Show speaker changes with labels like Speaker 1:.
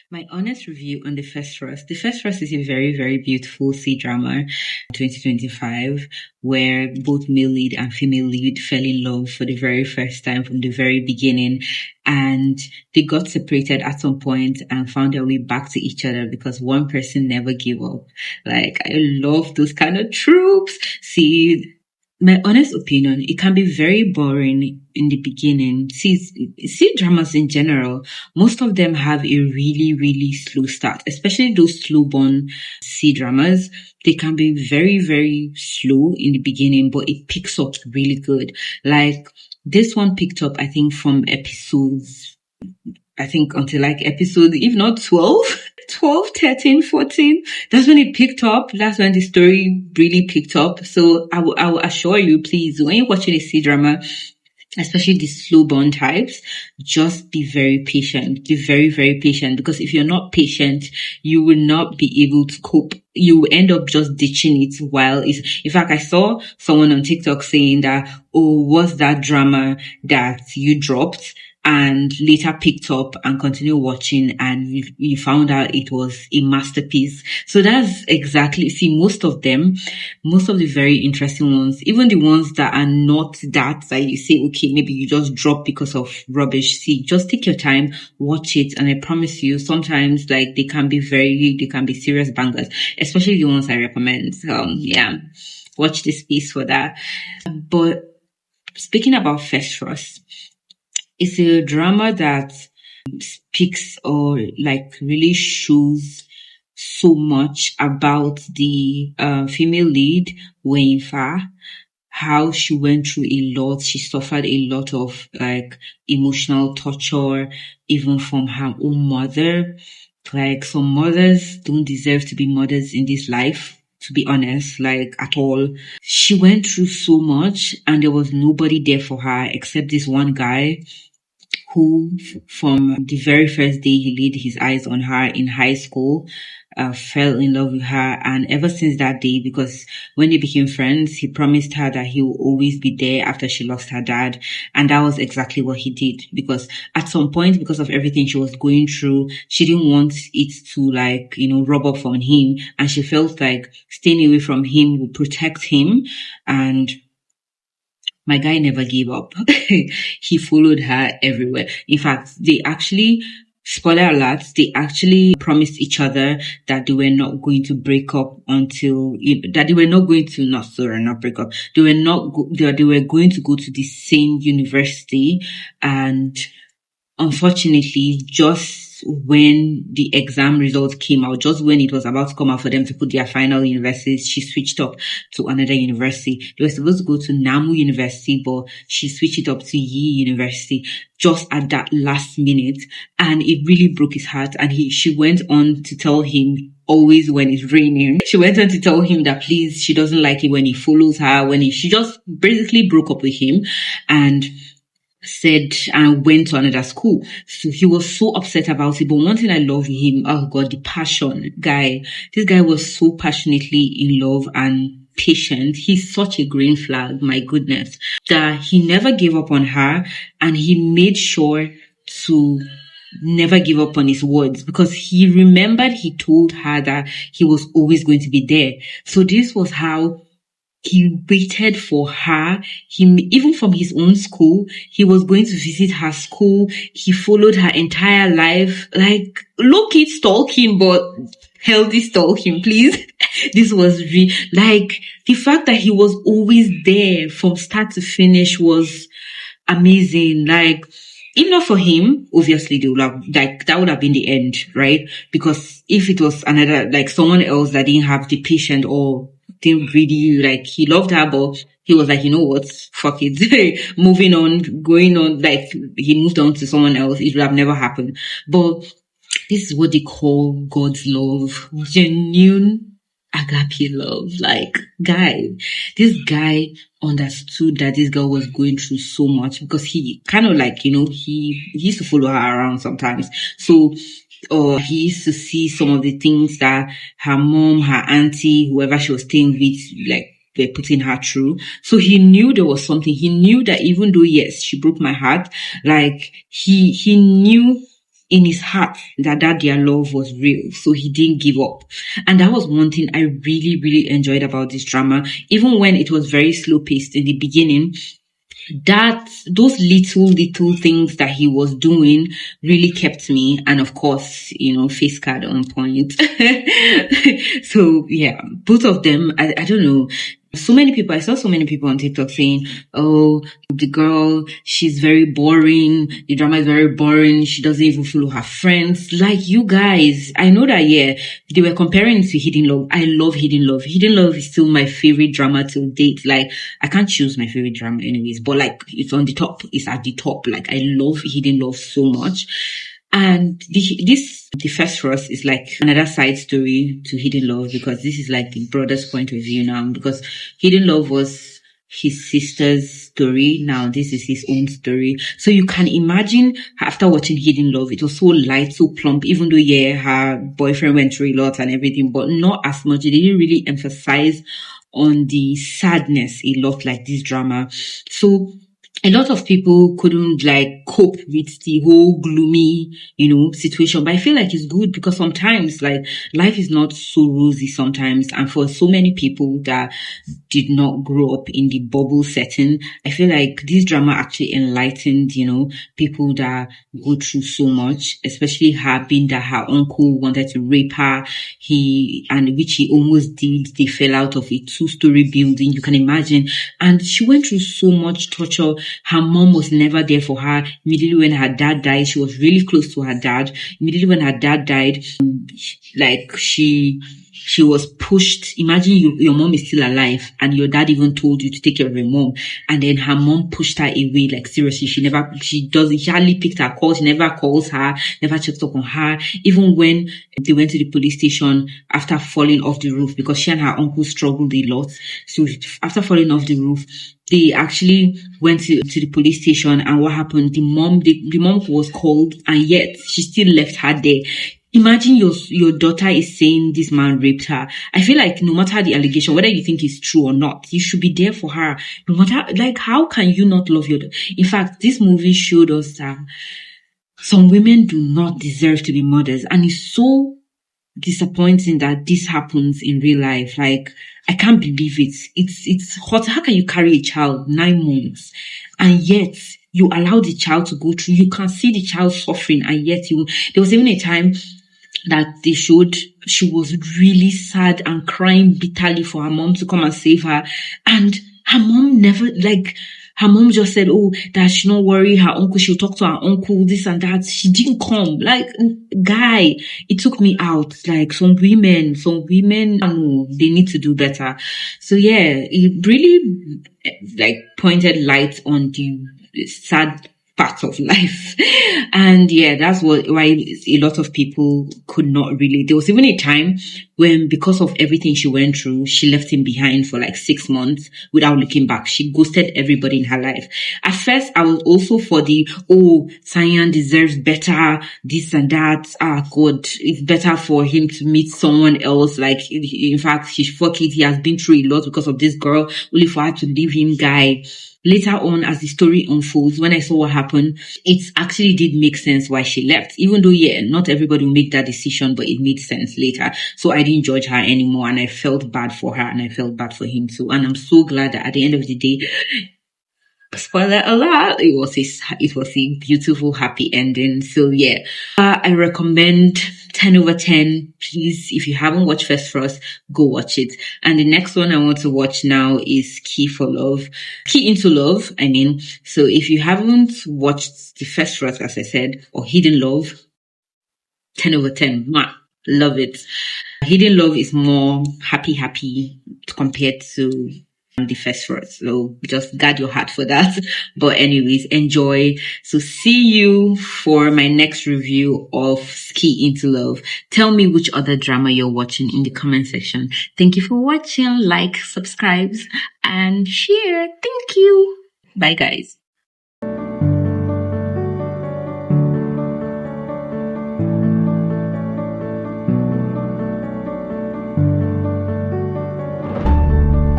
Speaker 1: My honest review on The First Trust. The First Trust is a very, very beautiful C-drama, 2025, where both male lead and female lead fell in love for the very first time from the very beginning. And they got separated at some point and found their way back to each other because one person never gave up. Like, I love those kind of tropes. See, my honest opinion, it can be very boring in the beginning. See dramas in general, most of them have a really, really slow start, especially those slow burn C dramas. They can be very, very slow in the beginning, but it picks up really good. Like this one picked up, I think, from episodes, until like episode, if not 12, 13, 14. That's when it picked up. That's when the story really picked up. So I will assure you, please, when you're watching a C-drama, especially the slow burn types, just be very patient. Be very, very patient, because if you're not patient, you will not be able to cope. You will end up just ditching it in fact, I saw someone on TikTok saying that, oh, what's that drama that you dropped and later picked up and continued watching, and you found out it was a masterpiece. So that's exactly, most of the very interesting ones, even the ones that are not that you say, okay, maybe you just drop because of rubbish. Just take your time, watch it, and I promise you, sometimes like they can be serious bangers, especially the ones I recommend. Watch this piece for that. But speaking about First Trust, it's a drama that speaks or like really shows so much about the female lead, Wenfa, how she went through a lot. She suffered a lot of like emotional torture, even from her own mother. Like some mothers don't deserve to be mothers in this life, to be honest, like at all. She went through so much and there was nobody there for her except this one guy who, from the very first day he laid his eyes on her in high school, fell in love with her. And ever since that day, because when they became friends, he promised her that he will always be there after she lost her dad. And that was exactly what he did, because at some point, because of everything she was going through, she didn't want it to rub off on him. And she felt like staying away from him would protect him. And my guy never gave up. He followed her everywhere. In fact, spoiler alert, they actually promised each other that they were not going to break up they were going to go to the same university. And unfortunately, just when the exam results came out, just when it was about to come out for them to put their final universities, she switched up to another university. They were supposed to go to Namu University, but she switched it up to Yi University just at that last minute. And it really broke his heart. And she went on to tell him, always when it's raining, she went on to tell him that please, she doesn't like it when he follows her, she just basically broke up with him and said and went to another school. So he was so upset about it. But one thing I love him, oh God, the passion guy. This guy was so passionately in love and patient. He's such a green flag, my goodness, that he never gave up on her, and he made sure to never give up on his words, because he remembered he told her that he was always going to be there. So this was how he waited for her. Even from his own school, he was going to visit her school. He followed her entire life, like low-key stalking, but healthy stalking, please. This was like the fact that he was always there from start to finish was amazing. Like, if not for him, obviously they would have, that would have been the end, right? Because if it was someone else that didn't have the patience or didn't really, he loved her, but he was like, you know what, fuck it, moving on, going on, he moved on to someone else, it would have never happened. But this is what they call God's love, genuine agape love. This guy understood that this girl was going through so much, because he kind of he used to follow her around sometimes. So, or he used to see some of the things that her mom, her auntie, whoever she was staying with, were putting her through. So he knew there was something. He knew that even though, yes, she broke my heart, he knew in his heart that their love was real. So he didn't give up. And that was one thing I really, really enjoyed about this drama. Even when it was very slow paced in the beginning, that those little things that he was doing really kept me. And of course, face card on point. So yeah, both of them, I don't know. I saw so many people on TikTok saying, oh, the girl, she's very boring. The drama is very boring. She doesn't even follow her friends. Like, you guys, I know that, yeah, they were comparing it to Hidden Love. I love Hidden Love. Hidden Love is still my favorite drama till date. Like, I can't choose my favorite drama anyways, but like, it's on the top. It's at the top. Like, I love Hidden Love so much. And the first for us is like another side story to Hidden Love, because this is like the brother's point of view now, because Hidden Love was his sister's story. Now this is his own story. So you can imagine after watching Hidden Love, it was so light, so plump, even though, yeah, her boyfriend went through a lot and everything, but not as much. They didn't really emphasize on the sadness a lot like this drama. So a lot of people couldn't like cope with the whole gloomy, situation. But I feel like it's good, because sometimes like life is not so rosy sometimes. And for so many people that did not grow up in the bubble setting, I feel like this drama actually enlightened, people that go through so much, especially her being that her uncle wanted to rape her. Which he almost did. They fell out of a 2-story building. You can imagine. And she went through so much torture. Her mom was never there for her. Immediately when her dad died, she was really close to her dad. Immediately when her dad died, like she was pushed. Imagine your mom is still alive and your dad even told you to take care of your mom. And then her mom pushed her away. Like seriously, she hardly picked her calls. She never calls her, never checked up on her. Even when they went to the police station after falling off the roof, because she and her uncle struggled a lot. So after falling off the roof, they actually went to the police station, and what happened? The mom was called, and yet she still left her there. Imagine your daughter is saying this man raped her. I feel like no matter the allegation, whether you think it's true or not, you should be there for her. No matter, like, how can you not love your daughter? In fact, this movie showed us that some women do not deserve to be mothers, and it's so disappointing that this happens in real life. Like, I can't believe it. It's hot. How can you carry a child 9 months and yet you allow the child to go through? You can see the child suffering, and yet there was even a time that they showed she was really sad and crying bitterly for her mom to come and save her. And her mom her mom just said, oh, that she not worry, her uncle, she'll talk to her uncle, this and that. She didn't come. Like, guy, it took me out. Like, some women, they need to do better. So yeah, it really, like, pointed light on the sad part of life. And yeah, that's why a lot of people could not really. There was even a time when, because of everything she went through, she left him behind for like 6 months without looking back. She ghosted everybody in her life. At first, I was also for Cyan deserves better, this and that. God, it's better for him to meet someone else. Like, in fact, he has been through a lot because of this girl, only for her to leave him, guy. Later on, as the story unfolds, when I saw what happened, it actually did make sense why she left. Even though, yeah, not everybody will make that decision, but it made sense later. So I didn't judge her anymore, and I felt bad for her, and I felt bad for him too. And I'm so glad that at the end of the day, spoiler alert, it was a beautiful, happy ending. So yeah, I recommend 10 over 10. Please, if you haven't watched First Frost, go watch it. And the next one I want to watch now is Key Into Love, I mean. So if you haven't watched the First Frost, as I said, or Hidden Love, 10 over 10. Love it. Hidden Love is more happy compared to the First Frost. So just guard your heart for that. But anyways, enjoy. So see you for my next review of Key Into Love. Tell me which other drama you're watching in the comment section. Thank you for watching. Like, subscribe, and share. Thank you. Bye, guys.